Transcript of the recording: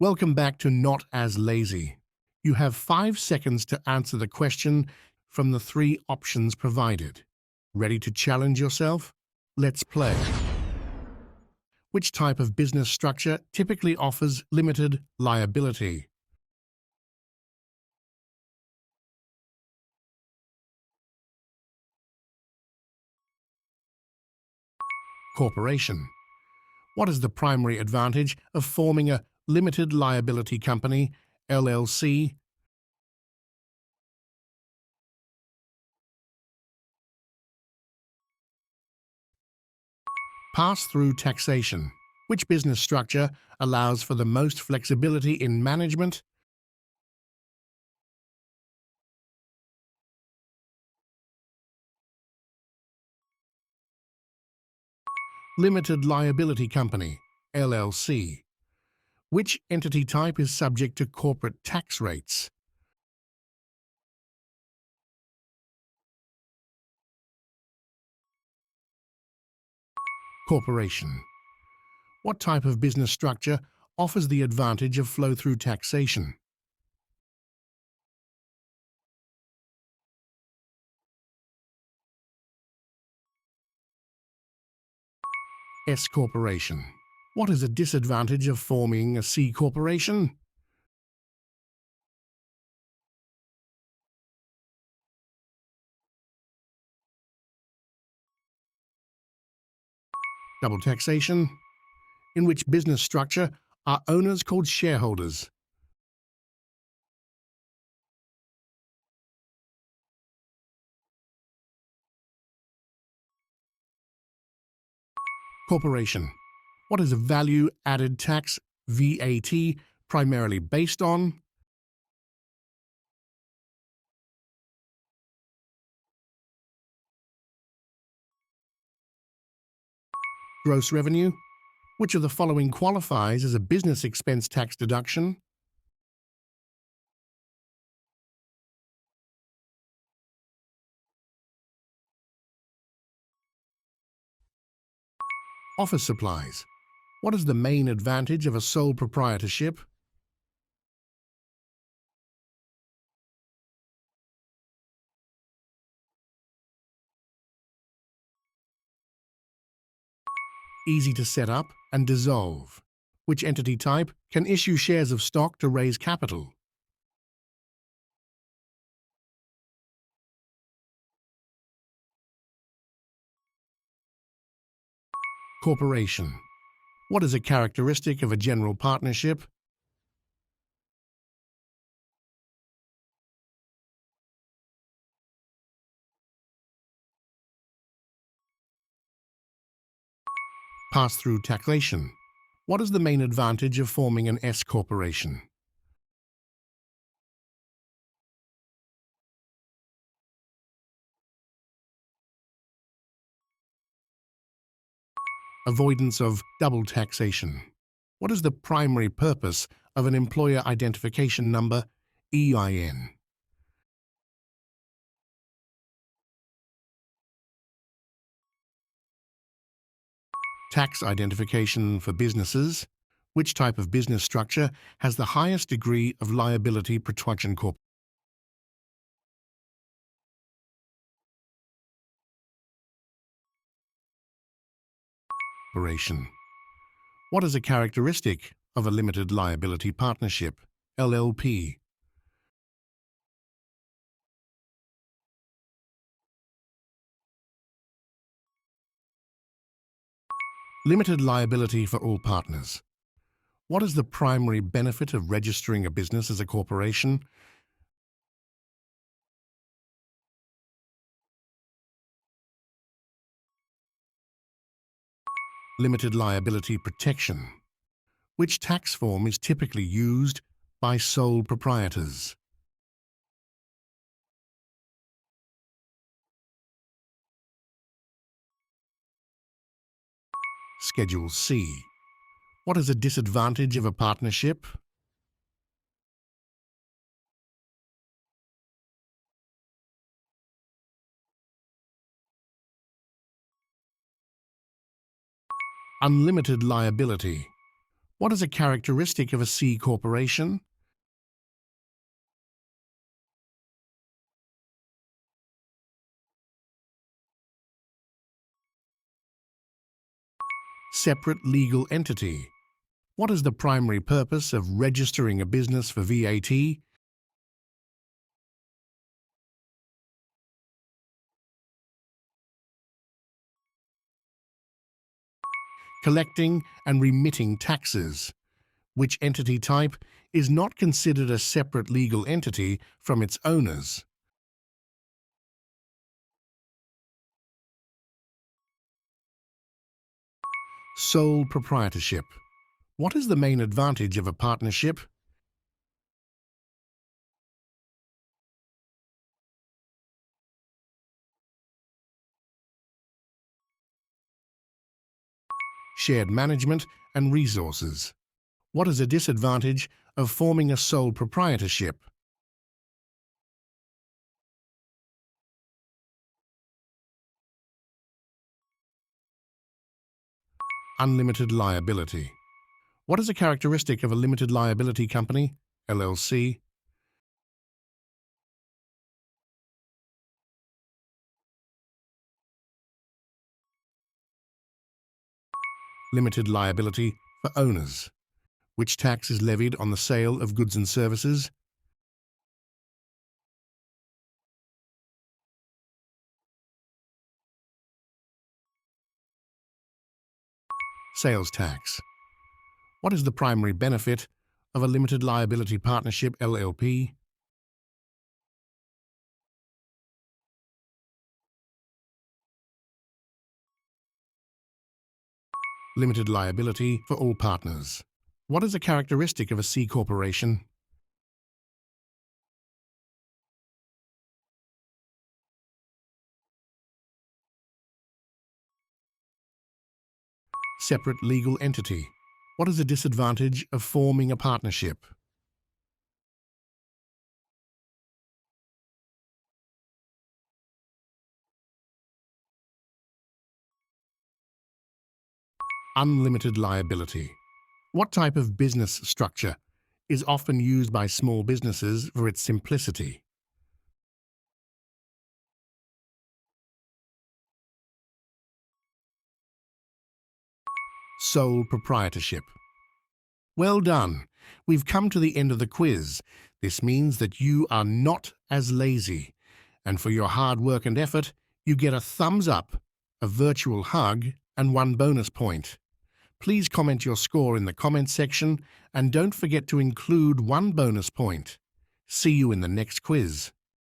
Welcome back to Not As Lazy. You have 5 seconds to answer the question from the 3 options provided. Ready to challenge yourself? Let's play. Which type of business structure typically offers limited liability? Corporation. What is the primary advantage of forming a limited liability company, LLC? Pass-through taxation. Which business structure allows for the most flexibility in management? Limited liability company, LLC. Which entity type is subject to corporate tax rates? Corporation. What type of business structure offers the advantage of flow-through taxation? S corporation. What is a disadvantage of forming a C corporation? Double taxation. In which business structure are owners called shareholders? Corporation. What is a value-added tax, VAT, primarily based on? Gross revenue. Which of the following qualifies as a business expense tax deduction? Office supplies. What is the main advantage of a sole proprietorship? Easy to set up and dissolve. Which entity type can issue shares of stock to raise capital? Corporation. What is a characteristic of a general partnership? Pass-through taxation. What is the main advantage of forming an S corporation? Avoidance of double taxation. What is the primary purpose of an employer identification number, EIN? Tax identification for businesses. Which type of business structure has the highest degree of liability protection corporation? What is a characteristic of a limited liability partnership, LLP? Limited liability for all partners. What is the primary benefit of registering a business as a corporation? Limited liability protection. Which tax form is typically used by sole proprietors? Schedule C. What is a disadvantage of a partnership? Unlimited liability. What is a characteristic of a C corporation? Separate legal entity. What is the primary purpose of registering a business for VAT? Collecting and remitting taxes. Which entity type is not considered a separate legal entity from its owners? Sole proprietorship. What is the main advantage of a partnership? Shared management and resources. What is a disadvantage of forming a sole proprietorship? Unlimited liability. What is a characteristic of a limited liability company, LLC? Limited liability for owners. Which tax is levied on the sale of goods and services? Sales tax. What is the primary benefit of a limited liability partnership, LLP? Limited liability for all partners. What is a characteristic of a C corporation? Separate legal entity. What is a disadvantage of forming a partnership? Unlimited liability. What type of business structure is often used by small businesses for its simplicity? Sole proprietorship. Well done. We've come to the end of the quiz. This means that you are not as lazy. And for your hard work and effort, you get a thumbs up, a virtual hug, and 1 bonus point. Please comment your score in the comments section and don't forget to include 1 bonus point. See you in the next quiz.